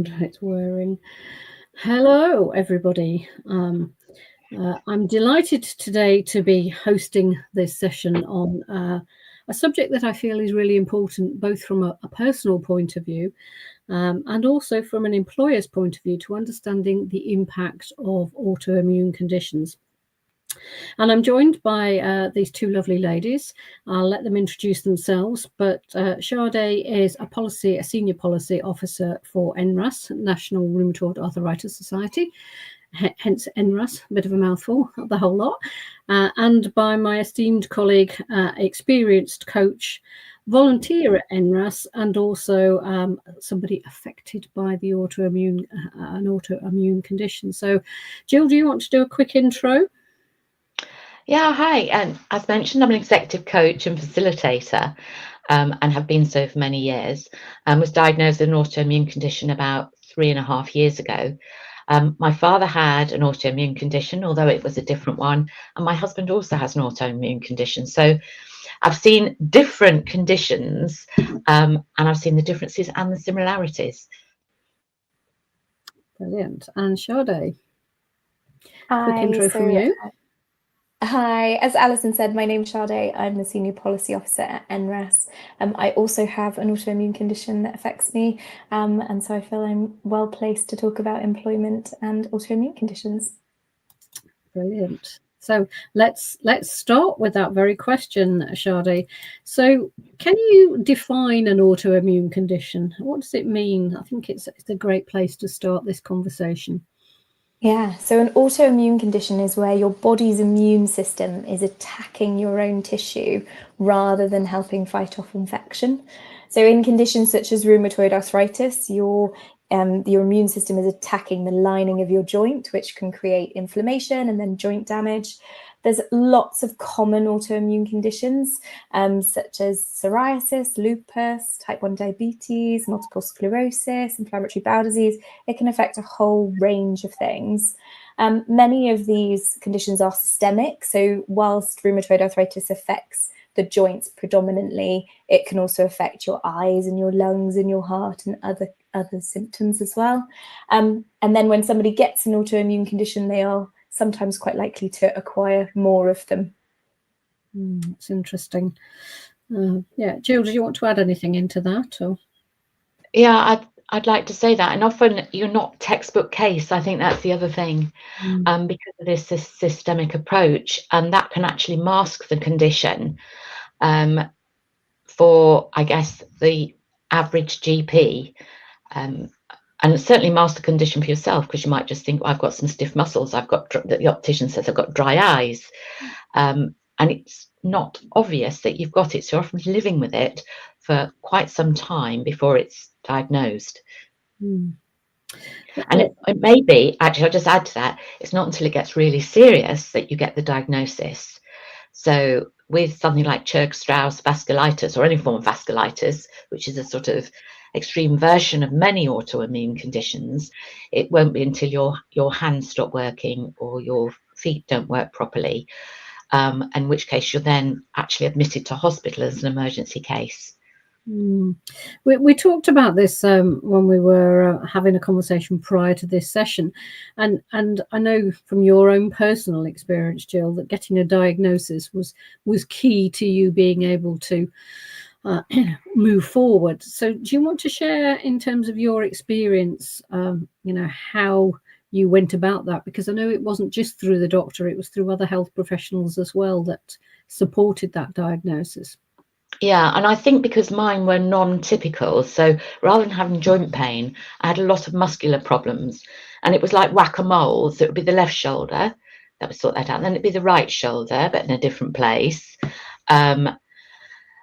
and it's whirring. Hello, everybody. I'm delighted today to be hosting this session on a subject that I feel is really important, both from a personal point of view and also from an employer's point of view, to understanding the impact of autoimmune conditions. And I'm joined by these two lovely ladies. I'll let them introduce themselves, but Sadé is a senior policy officer for NRAS, National Rheumatoid Arthritis Society, hence NRAS, a bit of a mouthful, the whole lot, and by my esteemed colleague, experienced coach, volunteer at NRAS, and also somebody affected by the an autoimmune condition. So, Gill, do you want to do a quick intro? Yeah, hi. And as mentioned, I'm an executive coach and facilitator and have been so for many years. Was diagnosed with an autoimmune condition about 3.5 years ago. My father had an autoimmune condition, although it was a different one. And my husband also has an autoimmune condition. So I've seen different conditions and I've seen the differences and the similarities. Brilliant. And Sadé, quick intro from you. Hi, as Alyson said, my name's Sadé. I'm the Senior Policy Officer at NRAS. I also have an autoimmune condition that affects me, and so I feel I'm well placed to talk about employment and autoimmune conditions. Brilliant. So let's start with that very question, Sadé. So can you define an autoimmune condition? What does it mean? I think it's a great place to start this conversation. Yeah, so an autoimmune condition is where your body's immune system is attacking your own tissue rather than helping fight off infection. So in conditions such as rheumatoid arthritis, your immune system is attacking the lining of your joint, which can create inflammation and then joint damage. There's lots of common autoimmune conditions, such as psoriasis, lupus, type 1 diabetes, multiple sclerosis, inflammatory bowel disease. It can affect a whole range of things. Many of these conditions are systemic. So whilst rheumatoid arthritis affects the joints predominantly, it can also affect your eyes and your lungs and your heart and other symptoms as well. And then when somebody gets an autoimmune condition, they are sometimes quite likely to acquire more of them. That's interesting. Yeah, Gill, do you want to add anything into that? Or? Yeah, I'd like to say that. And often you're not textbook case. I think that's the other thing, because of this systemic approach, and that can actually mask the condition for, I guess, the average GP. And certainly mask the condition for yourself, because you might just think, well, I've got some stiff muscles. The optician says I've got dry eyes. And it's not obvious that you've got it. So you're often living with it for quite some time before it's diagnosed. And it may be, actually, I'll just add to that, it's not until it gets really serious that you get the diagnosis. So with something like Churg-Strauss vasculitis, or any form of vasculitis, which is a sort of extreme version of many autoimmune conditions, it won't be until your hands stop working or your feet don't work properly, in which case you're then actually admitted to hospital as an emergency case. We talked about this when we were having a conversation prior to this session, and I know from your own personal experience, Gill, that getting a diagnosis was key to you being able to move forward. So do you want to share in terms of your experience, how you went about that? Because I know it wasn't just through the doctor, it was through other health professionals as well that supported that diagnosis. Yeah, and I think because mine were non-typical, so rather than having joint pain, I had a lot of muscular problems, and it was like whack-a-mole. So it would be the left shoulder that would sort that out, then it'd be the right shoulder, but in a different place.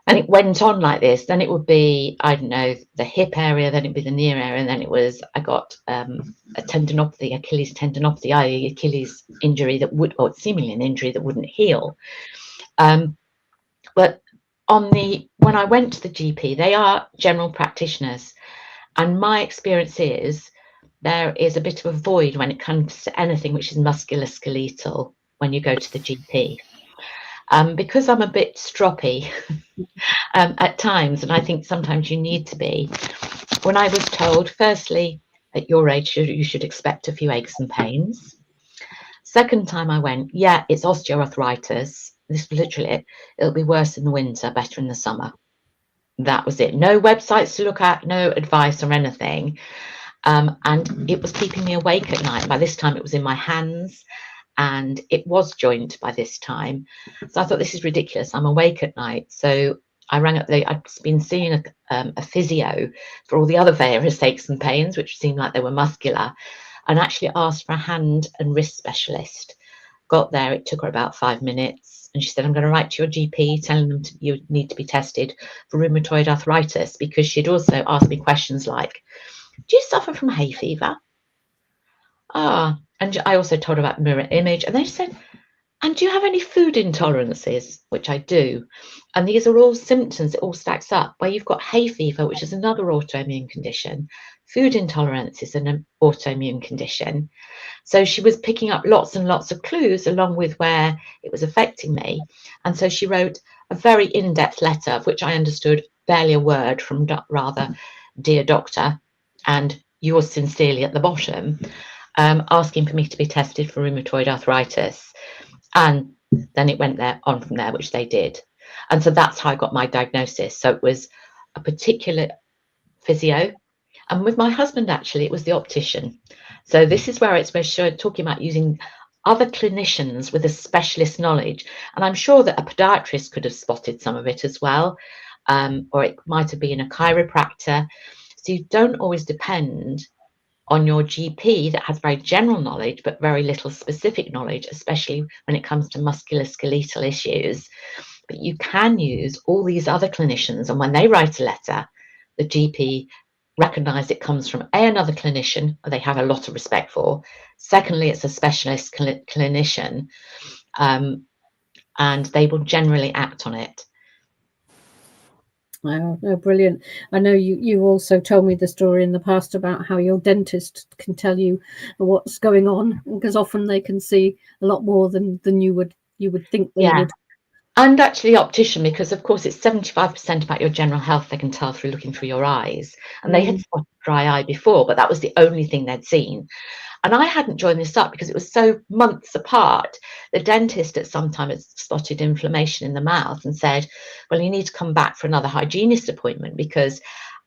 And it went on like this. Then it would be, I don't know, the hip area, then it'd be the knee area, and then I got a tendinopathy, Achilles tendinopathy, i.e. Achilles injury or seemingly an injury that wouldn't heal. But when I went to the GP, they are general practitioners, and my experience is there is a bit of a void when it comes to anything which is musculoskeletal when you go to the GP. Because I'm a bit stroppy at times, and I think sometimes you need to be, when I was told, firstly, at your age, you should expect a few aches and pains. Second time I went, yeah, it's osteoarthritis. This was literally it. It'll be worse in the winter, better in the summer. That was it. No websites to look at, no advice or anything. And it was keeping me awake at night. By this time, it was in my hands, and it was joint by this time. So I thought, this is ridiculous. I'm awake at night. So I rang up. I'd been seeing a physio for all the other various aches and pains, which seemed like they were muscular, and actually asked for a hand and wrist specialist. Got there. It took her about 5 minutes. And she said, I'm going to write to your GP telling them you need to be tested for rheumatoid arthritis, because she'd also asked me questions like, do you suffer from hay fever? And I also told her about mirror image. And they said, and do you have any food intolerances? Which I do. And these are all symptoms, it all stacks up, where you've got hay fever, which is another autoimmune condition. Food intolerance is an autoimmune condition. So she was picking up lots and lots of clues along with where it was affecting me. And so she wrote a very in-depth letter, of which I understood barely a word, from rather, dear doctor, and yours sincerely at the bottom, asking for me to be tested for rheumatoid arthritis. And then it went on from there, which they did. And so that's how I got my diagnosis. So it was a particular physio. And with my husband, actually, it was the optician. So this is where we're talking about using other clinicians with a specialist knowledge. And I'm sure that a podiatrist could have spotted some of it as well. Or it might have been a chiropractor. So you don't always depend on your GP that has very general knowledge, but very little specific knowledge, especially when it comes to musculoskeletal issues. But you can use all these other clinicians, and when they write a letter, the GP recognise it comes from another clinician they have a lot of respect for. Secondly, it's a specialist clinician, and they will generally act on it. Oh, no, brilliant. I know you also told me the story in the past about how your dentist can tell you what's going on, because often they can see a lot more than you would think they would. And actually optician, because of course it's 75% about your general health they can tell through looking through your eyes. And they had spotted dry eye before, but that was the only thing they'd seen. And I hadn't joined this up because it was so months apart. The dentist at some time had spotted inflammation in the mouth and said, well, you need to come back for another hygienist appointment, because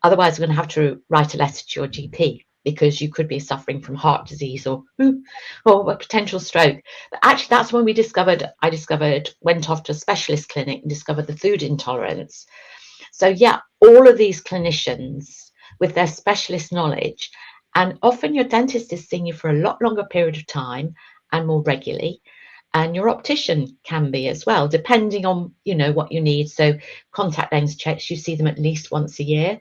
otherwise we're going to have to write a letter to your GP, because you could be suffering from heart disease or a potential stroke. But actually, that's when I went off to a specialist clinic and discovered the food intolerance. So yeah, all of these clinicians with their specialist knowledge, and often your dentist is seeing you for a lot longer period of time and more regularly. And your optician can be as well, depending on, what you need. So contact lens checks, you see them at least once a year.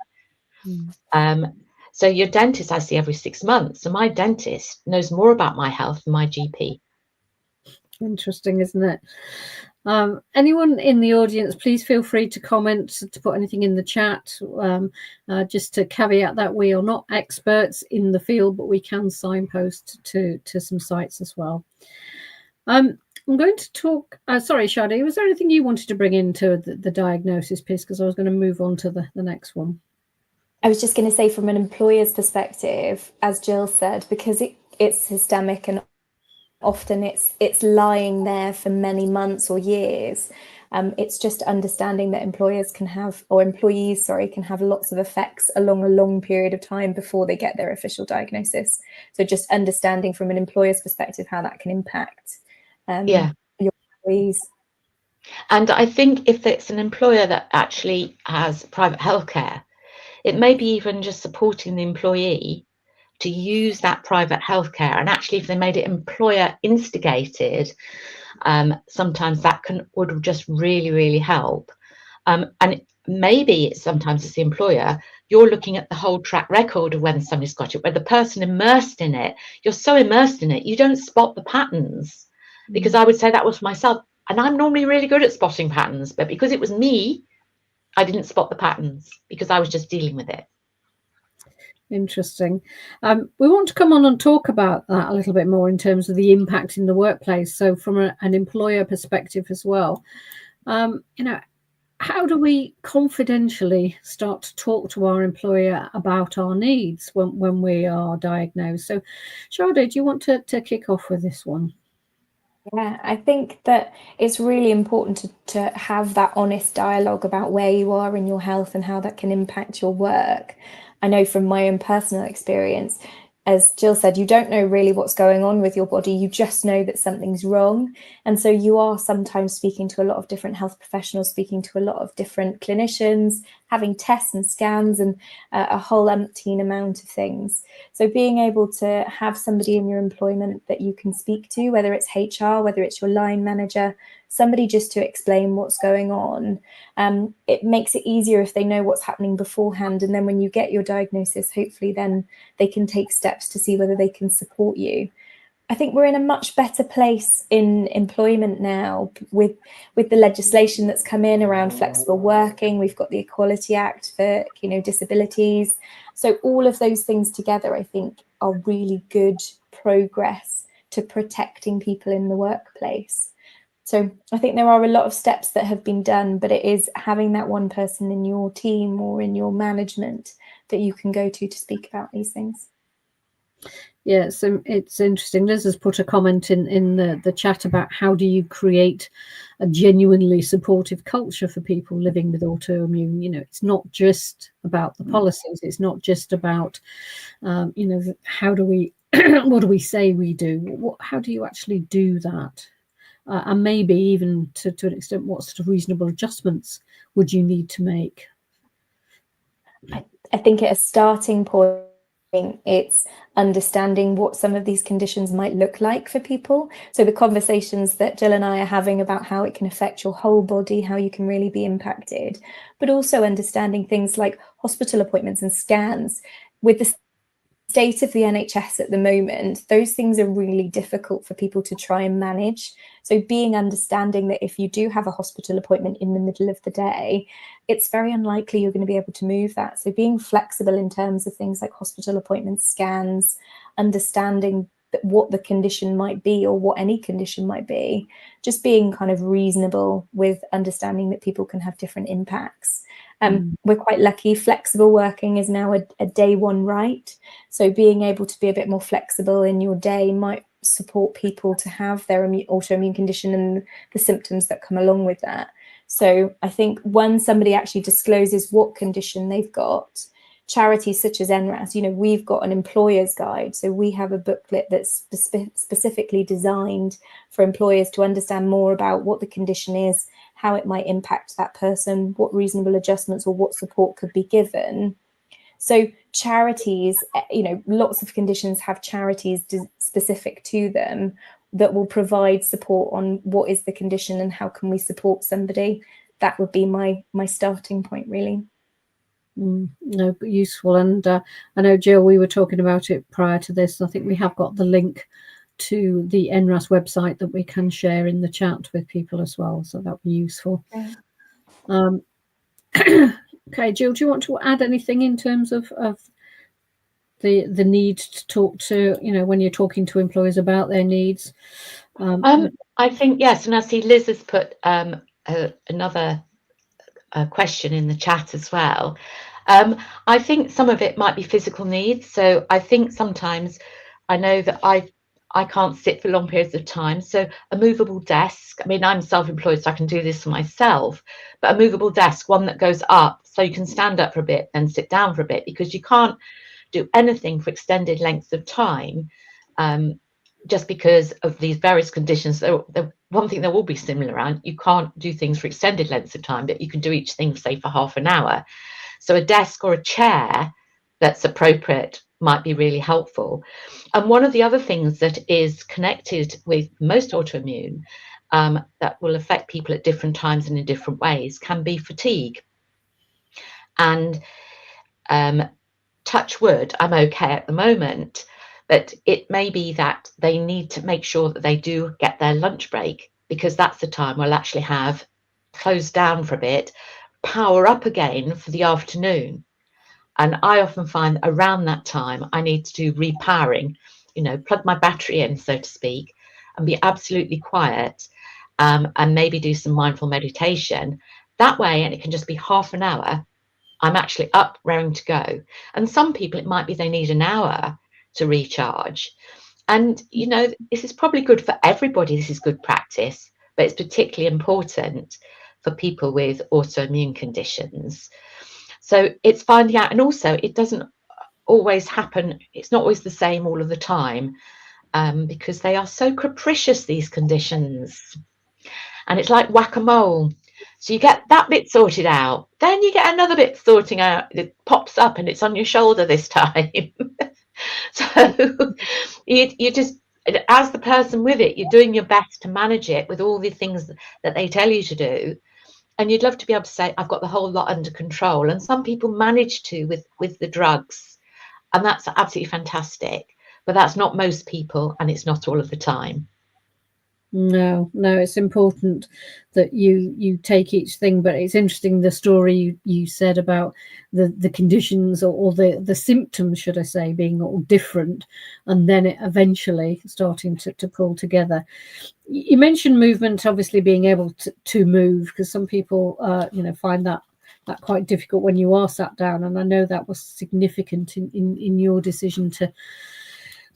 So your dentist I see every 6 months. So my dentist knows more about my health than my GP. Interesting, isn't it? Anyone in the audience, please feel free to comment, to put anything in the chat. Just to caveat that we are not experts in the field, but we can signpost to some sites as well. I'm going to talk. Sorry, Sadé, was there anything you wanted to bring into the diagnosis piece? Because I was going to move on to the next one. I was just going to say, from an employer's perspective, as Gill said, because it's systemic and often it's lying there for many months or years. It's just understanding that employees can have lots of effects along a long period of time before they get their official diagnosis. So just understanding from an employer's perspective how that can impact your employees. And I think if it's an employer that actually has private healthcare, it may be even just supporting the employee to use that private healthcare. And actually, if they made it employer instigated, sometimes that would just really, really help. And maybe sometimes as the employer, you're looking at the whole track record of when somebody's got it, where the person immersed in it, you're so immersed in it, you don't spot the patterns. Because I would say that was myself. And I'm normally really good at spotting patterns, but because it was me, I didn't spot the patterns because I was just dealing with it. Interesting. We want to come on and talk about that a little bit more in terms of the impact in the workplace. So from an employer perspective as well, how do we confidentially start to talk to our employer about our needs when we are diagnosed? So, Sadé, do you want to kick off with this one? Yeah, I think that it's really important to have that honest dialogue about where you are in your health and how that can impact your work. I know from my own personal experience, as Gill said, you don't know really what's going on with your body. You just know that something's wrong. And so you are sometimes speaking to a lot of different health professionals, speaking to a lot of different clinicians, having tests and scans and a whole umpteen amount of things. So being able to have somebody in your employment that you can speak to, whether it's HR, whether it's your line manager, somebody just to explain what's going on, it makes it easier if they know what's happening beforehand. And then when you get your diagnosis, hopefully then they can take steps to see whether they can support you. I think we're in a much better place in employment now with the legislation that's come in around flexible working. We've got the Equality Act for disabilities. So all of those things together, I think, are really good progress to protecting people in the workplace. So I think there are a lot of steps that have been done, but it is having that one person in your team or in your management that you can go to speak about these things. Yeah, so it's interesting. Liz has put a comment in the chat about how do you create a genuinely supportive culture for people living with autoimmune. You know, it's not just about the policies. It's not just about, you know, how do we, what do we say we do? How do you actually do that? And maybe even to an extent, what sort of reasonable adjustments would you need to make? I think at a starting point, it's understanding what some of these conditions might look like for people. So the conversations that Gill and I are having about how it can affect your whole body, how you can really be impacted, but also understanding things like hospital appointments and scans. With the state of the NHS at the moment, those things are really difficult for people to try and manage. So being understanding that if you do have a hospital appointment in the middle of the day, it's very unlikely you're going to be able to move that. So being flexible in terms of things like hospital appointments, scans, understanding what the condition might be or what any condition might be, just being kind of reasonable with understanding that people can have different impacts. We're quite lucky. Flexible working is now a day one right. So being able to be a bit more flexible in your day might support people to have their autoimmune condition and the symptoms that come along with that. So I think when somebody actually discloses what condition they've got, charities such as NRAS, you know, we've got an employer's guide. So we have a booklet that's specifically designed for employers to understand more about what the condition is, how it might impact that person, what reasonable adjustments or what support could be given. So charities, you know, lots of conditions have charities specific to them that will provide support on what is the condition and how can we support somebody. That would be my starting point, really. No, useful. And I know, Gill, we were talking about it prior to this. I think we have got the link to the NRAS website that we can share in the chat with people as well. So that would be useful. Okay, Gill, do you want to add anything in terms of the need to talk to, you know, when you're talking to employers about their needs? I think, yes, and I see Liz has put another question in the chat as well. I think some of it might be physical needs. So I think sometimes I know that I can't sit for long periods of time. So a movable desk, I mean, I'm self-employed, so I can do this for myself, but a movable desk, one that goes up so you can stand up for a bit and sit down for a bit, because you can't do anything for extended lengths of time just because of these various conditions. One thing that will be similar around, you can't do things for extended lengths of time, but you can do each thing, say, for half an hour. So a desk or a chair that's appropriate might be really helpful. And one of the other things that is connected with most autoimmune that will affect people at different times and in different ways can be fatigue. And touch wood, I'm okay at the moment, but it may be that they need to make sure that they do get their lunch break, because that's the time we'll actually have closed down for a bit, power up again for the afternoon. And I often find around that time I need to do repowering, you know, plug my battery in, so to speak, and be absolutely quiet, and maybe do some mindful meditation That way, and it can just be half an hour, I'm actually up, raring to go. And some people, it might be they need an hour to recharge. And, you know, this is probably good for everybody. This is good practice, but it's particularly important for people with autoimmune conditions. So it's finding out, and also it doesn't always happen. It's not always the same all of the time, because they are so capricious, these conditions. And it's like whack-a-mole. So you get that bit sorted out, then you get another bit sorting out. It pops up and it's on your shoulder this time. So you just, as the person with it, you're doing your best to manage it with all the things that they tell you to do. And you'd love to be able to say, I've got the whole lot under control. And some people manage to with the drugs. And that's absolutely fantastic. But that's not most people, and it's not all of the time. No, it's important that you take each thing. But it's interesting, the story you said about the conditions or the symptoms, should I say, being all different, and then it eventually starting to pull together. You mentioned movement, obviously being able to move, because some people find that quite difficult when you are sat down, and I know that was significant in your decision to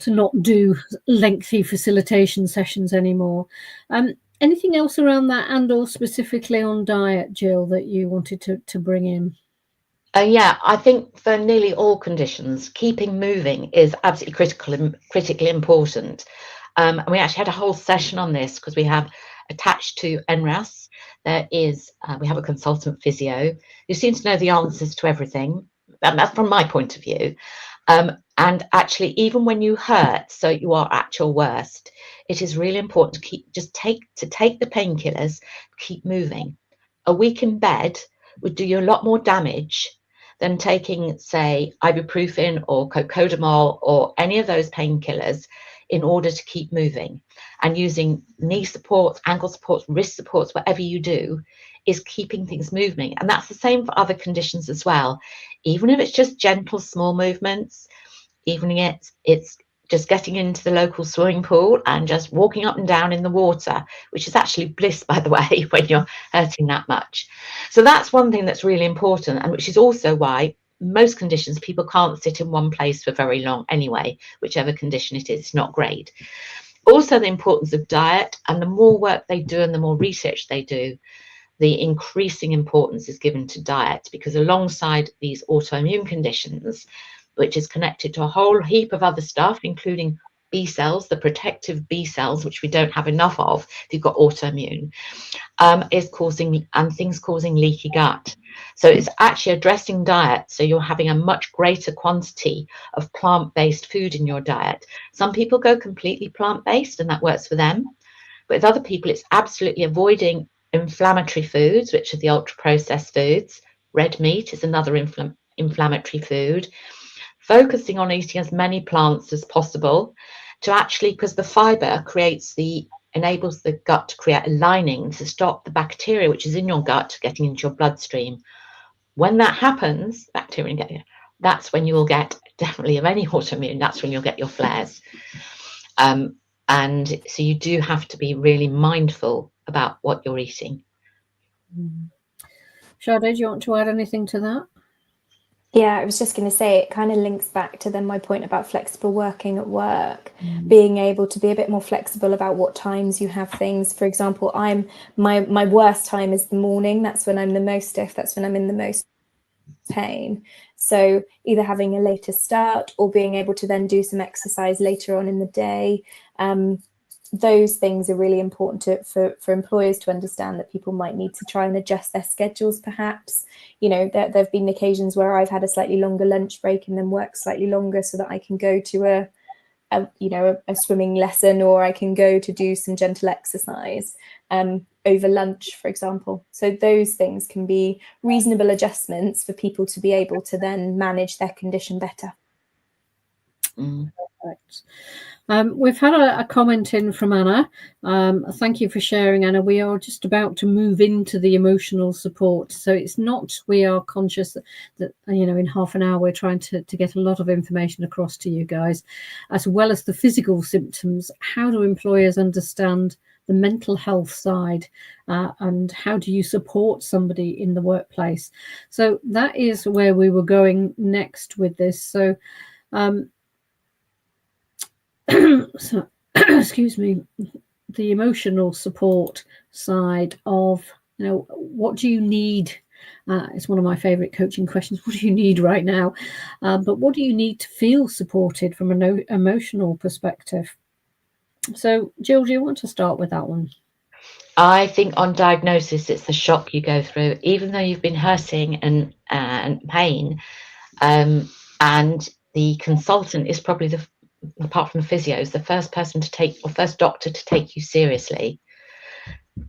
not do lengthy facilitation sessions anymore. Anything else around that, and or specifically on diet, Gill, that you wanted to bring in? Yeah, I think for nearly all conditions, keeping moving is absolutely critically important. And we actually had a whole session on this, because we have attached to NRAS, we have a consultant physio who seems to know the answers to everything. That's from my point of view. And actually, even when you hurt, so you are at your worst, it is really important to take the painkillers, keep moving. A week in bed would do you a lot more damage than taking, say, ibuprofen or cocodamol or any of those painkillers in order to keep moving. And using knee supports, ankle supports, wrist supports, whatever you do, is keeping things moving. And that's the same for other conditions as well. Even if it's just gentle, small movements, even if it's just getting into the local swimming pool and just walking up and down in the water, which is actually bliss, by the way, when you're hurting that much. So that's one thing that's really important, and which is also why most conditions, people can't sit in one place for very long anyway, whichever condition it is, it's not great. Also, the importance of diet, and the more work they do and the more research they do, the increasing importance is given to diet, because alongside these autoimmune conditions, which is connected to a whole heap of other stuff, including B cells, the protective B cells, which we don't have enough of if you've got autoimmune, things causing leaky gut. So it's actually addressing diet. So you're having a much greater quantity of plant-based food in your diet. Some people go completely plant-based, and that works for them. But with other people, it's absolutely avoiding inflammatory foods, which are the ultra-processed foods. Red meat is another inflammatory food. Focusing on eating as many plants as possible, to actually, because the fiber enables the gut to create a lining to stop the bacteria which is in your gut getting into your bloodstream. When that happens, that's when you will get, definitely of any autoimmune, that's when you'll get your flares. And so you do have to be really mindful about what you're eating. Sadé, do you want to add anything to that? Yeah, I was just going to say, it kind of links back to then my point about flexible working at work, being able to be a bit more flexible about what times you have things. For example, my worst time is the morning. That's when I'm the most stiff. That's when I'm in the most pain. So either having a later start or being able to then do some exercise later on in the day. Those things are really important for employers to understand, that people might need to try and adjust their schedules, perhaps. You know, there have been occasions where I've had a slightly longer lunch break and then work slightly longer so that I can go to a swimming lesson, or I can go to do some gentle exercise over lunch, for example. So those things can be reasonable adjustments for people to be able to then manage their condition better. Perfect. We've had a comment in from Anna. Thank you for sharing, Anna. We are just about to move into the emotional support. So it's not, we are conscious that in half an hour, we're trying to get a lot of information across to you guys, as well as the physical symptoms. How do employers understand the mental health side, and how do you support somebody in the workplace. So that is where we were going next with this. So, so excuse me, the emotional support side of, what do you need? It's one of my favorite coaching questions. What do you need right now? But what do you need to feel supported from an emotional perspective? So, Gill, do you want to start with that one? I think on diagnosis, it's the shock you go through, even though you've been hurting and pain, and the consultant is probably apart from the physios, the first person to take, or first doctor to take you seriously.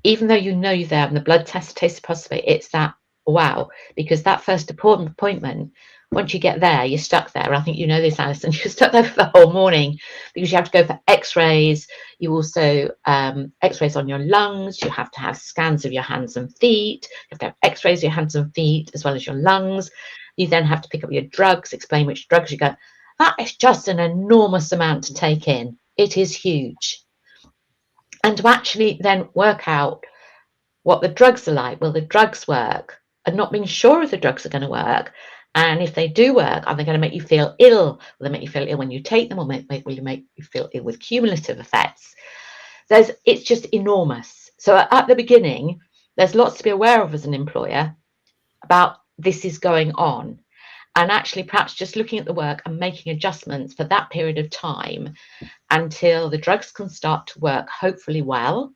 Even though you know you're there and the blood test tasted positive, it's that wow, because that first appointment, once you get there, you're stuck there. I think you know this, Alyson, you're stuck there for the whole morning because you have to go for x-rays. You also x-rays on your lungs. You have to have scans of your hands and feet. You have to have x-rays of your hands and feet as well as your lungs. You then have to pick up your drugs, explain which drugs you go. That is just an enormous amount to take in. It is huge. And to actually then work out what the drugs are like, will the drugs work, and not being sure if the drugs are going to work. And if they do work, are they going to make you feel ill? Will they make you feel ill when you take them, or will you make you feel ill with cumulative effects? It's just enormous. So at the beginning, there's lots to be aware of as an employer about this is going on. And actually perhaps just looking at the work and making adjustments for that period of time until the drugs can start to work, hopefully well,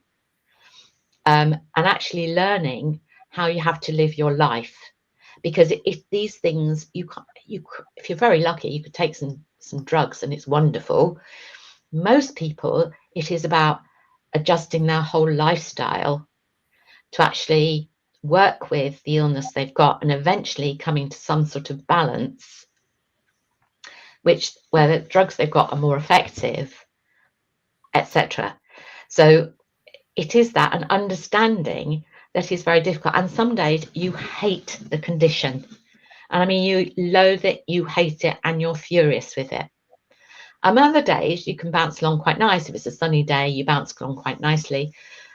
and actually learning how you have to live your life. Because if these things, if you're very lucky, you could take some drugs and it's wonderful. Most people, it is about adjusting their whole lifestyle to actually work with the illness they've got and eventually coming to some sort of balance, where the drugs they've got are more effective, etc. So it is that, an understanding that is very difficult. And some days you hate the condition. And I mean, you loathe it, you hate it, and you're furious with it. And other days you can bounce along quite nice. If it's a sunny day, you bounce along quite nicely.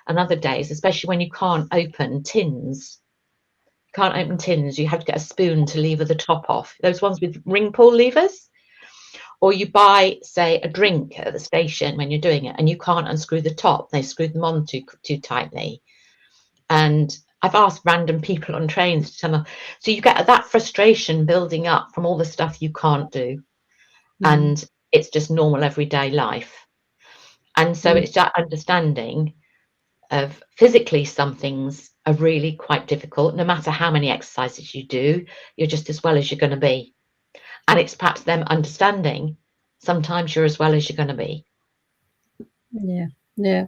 And other days, especially when you can't open tins, you have to get a spoon to lever the top off. Those ones with ring pull levers. Or you buy, say, a drink at the station when you're doing it and you can't unscrew the top. They screwed them on too tightly. And I've asked random people on trains to tell them. So you get that frustration building up from all the stuff you can't do. And it's just normal everyday life. And so it's that understanding of physically some things are really quite difficult. No matter how many exercises you do, you're just as well as you're going to be. And it's perhaps them understanding sometimes you're as well as you're going to be. Yeah.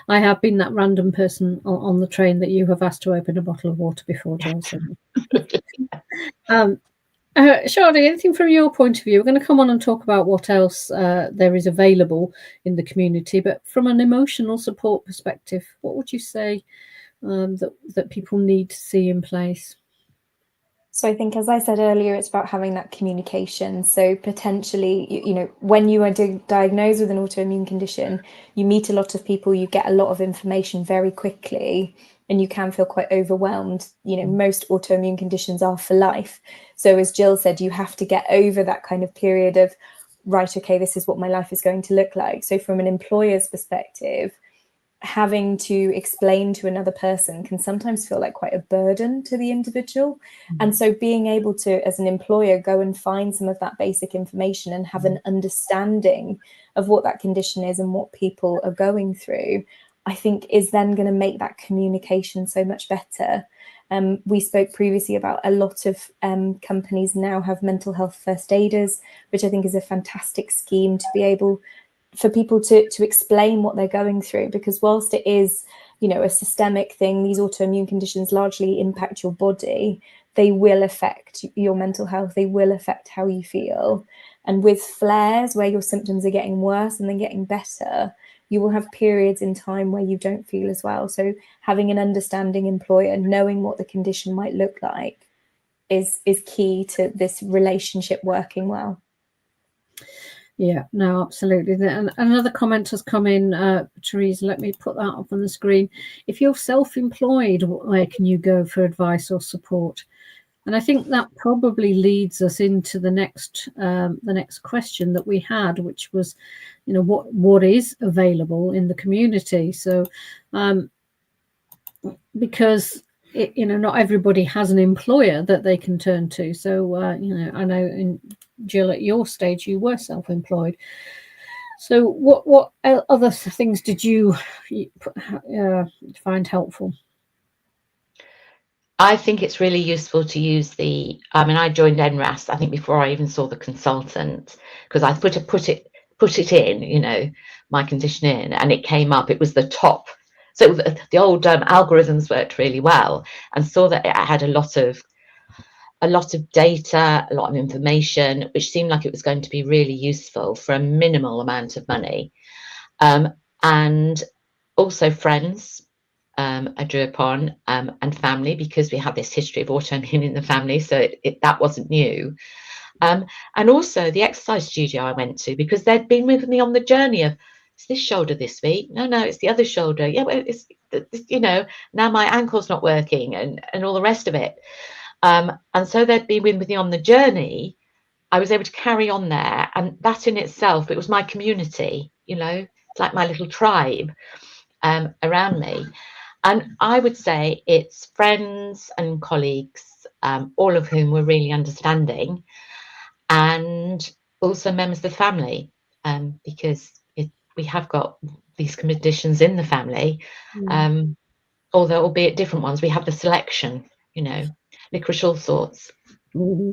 I have been that random person on the train that you have asked to open a bottle of water before, Johnson. Sadé, anything from your point of view? We're going to come on and talk about what else there is available in the community, but from an emotional support perspective, what would you say that people need to see in place? So I think, as I said earlier, it's about having that communication. So potentially, when you are diagnosed with an autoimmune condition, you meet a lot of people, you get a lot of information very quickly, and you can feel quite overwhelmed. Most autoimmune conditions are for life. So as Gill said, you have to get over that kind of period of, right, okay, this is what my life is going to look like. So from an employer's perspective, having to explain to another person can sometimes feel like quite a burden to the individual. And so being able to, as an employer, go and find some of that basic information and have an understanding of what that condition is and what people are going through, I think is then going to make that communication so much better. We spoke previously about a lot of companies now have mental health first aiders, which I think is a fantastic scheme to be able for people to explain what they're going through, because whilst it is, a systemic thing, these autoimmune conditions largely impact your body, they will affect your mental health, they will affect how you feel. And with flares where your symptoms are getting worse and then getting better, you will have periods in time where you don't feel as well. So having an understanding employer, knowing what the condition might look like is key to this relationship working well. Yeah, no, absolutely. And another comment has come in, Teresa, let me put that up on the screen. If you're self-employed, where can you go for advice or support? And I think that probably leads us into the next question that we had, which was, what is available in the community. So, because not everybody has an employer that they can turn to. So, I know Gill, at your stage, you were self-employed. So, what other things did you find helpful? I think it's really useful to use I joined NRAS, I think, before I even saw the consultant, because I put it in, my condition in, and it came up, it was the top. So the old algorithms worked really well, and saw that it had a lot of data, a lot of information, which seemed like it was going to be really useful for a minimal amount of money. And also friends, I drew upon, and family, because we had this history of autoimmune in the family, so that wasn't new. And also the exercise studio I went to, because they'd been with me on the journey of, it's this shoulder this week, no, it's the other shoulder, yeah, well, it's now my ankle's not working, and all the rest of it. And so they'd been with me on the journey. I was able to carry on there, and that in itself, it was my community, it's like my little tribe around me. And I would say it's friends and colleagues, all of whom were really understanding, and also members of the family, because we have got these conditions in the family, although albeit different ones. We have the selection, licorice all sorts. Mm-hmm.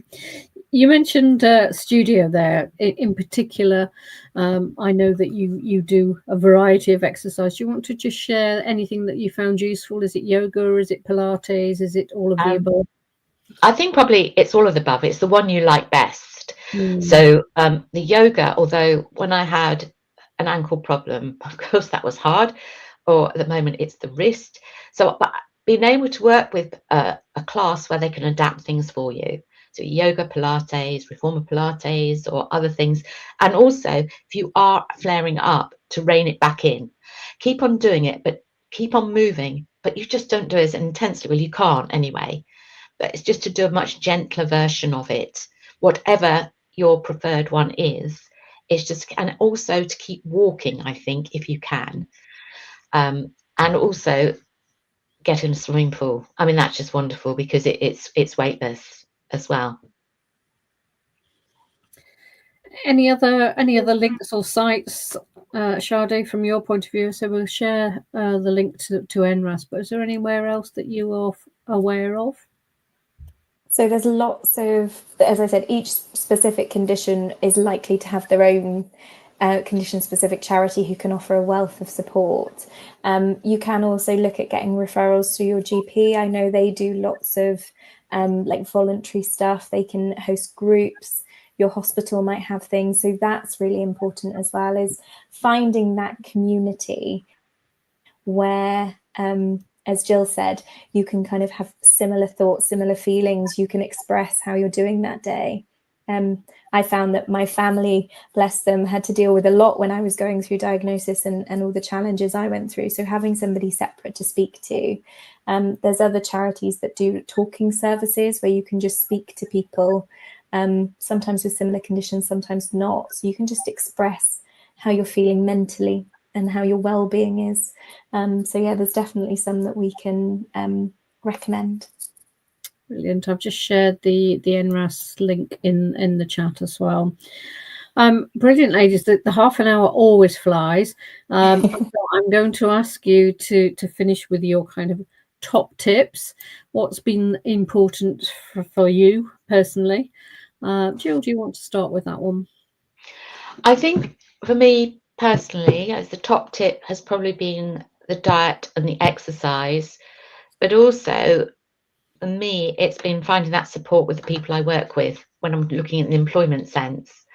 You mentioned studio there. In particular, I know that you do a variety of exercise. Do you want to just share anything that you found useful? Is it yoga, or is it Pilates? Is it all of the above? I think probably it's all of the above. It's the one you like best. So the yoga, although when I had an ankle problem, of course that was hard, or at the moment it's the wrist. So being able to work with a class where they can adapt things for you. So yoga, Pilates, reformer Pilates, or other things. And also, if you are flaring up, to rein it back in. Keep on doing it, but keep on moving. But you just don't do it as intensely. Well, you can't anyway. But it's just to do a much gentler version of it. Whatever your preferred one is, it's just, and also to keep walking, I think, if you can. And also get in a swimming pool. I mean, that's just wonderful, because it's weightless as well. Any other links or sites, Sadé, from your point of view? So we'll share the link to NRAS, but is there anywhere else that you are aware of? So there's lots of, as I said, each specific condition is likely to have their own condition-specific charity who can offer a wealth of support. You can also look at getting referrals to your GP. I know they do lots of like voluntary stuff. They can host groups. Your hospital might have things. So that's really important as well, is finding that community where, as Gill said, you can kind of have similar thoughts, similar feelings. You can express how you're doing that day. I found that my family, bless them, had to deal with a lot when I was going through diagnosis and all the challenges I went through. So having somebody separate to speak to. There's other charities that do talking services where you can just speak to people, sometimes with similar conditions, sometimes not. So you can just express how you're feeling mentally and how your well-being is. So yeah, there's definitely some that we can recommend. Brilliant. I've just shared the NRAS link in the chat as well. Brilliant, ladies. The half an hour always flies. So I'm going to ask you to finish with your kind of top tips. What's been important for you personally? Gill, do you want to start with that one? I think for me personally, as the top tip has probably been the diet and the exercise, but also for me, it's been finding that support with the people I work with when I'm looking at the employment sense,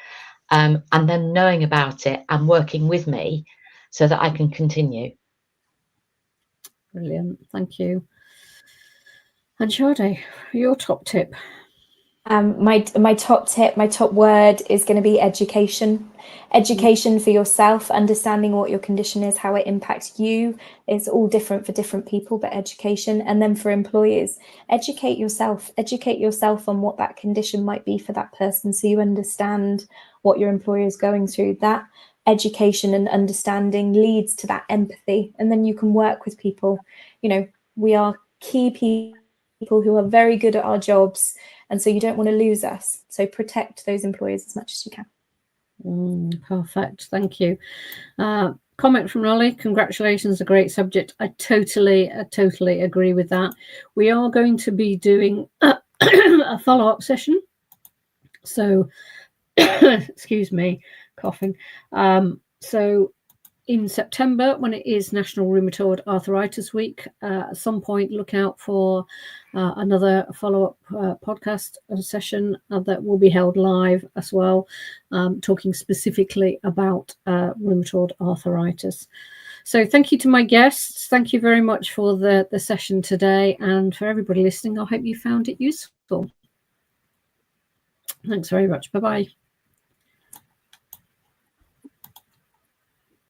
and them knowing about it and working with me so that I can continue. Brilliant, thank you. And Sadé, your top tip? My top tip, my top word is going to be education. Education for yourself, understanding what your condition is, how it impacts you. It's all different for different people, but education. And then for employers, educate yourself on what that condition might be for that person, so you understand what your employer is going through. That education and understanding leads to that empathy, and then you can work with people. You know, we are key people who are very good at our jobs, and so you don't want to lose us. So protect those employers as much as you can. Perfect, thank you. Comment from Ollie: congratulations, a great subject. I totally agree with that. We are going to be doing a follow-up session, so excuse me, coughing. So in September, when it is National Rheumatoid Arthritis Week, at some point look out for another follow-up podcast session that will be held live as well, talking specifically about rheumatoid arthritis. So thank you to my guests. Thank you very much for the session today, and for everybody listening, I hope you found it useful. Thanks very much. Bye-bye.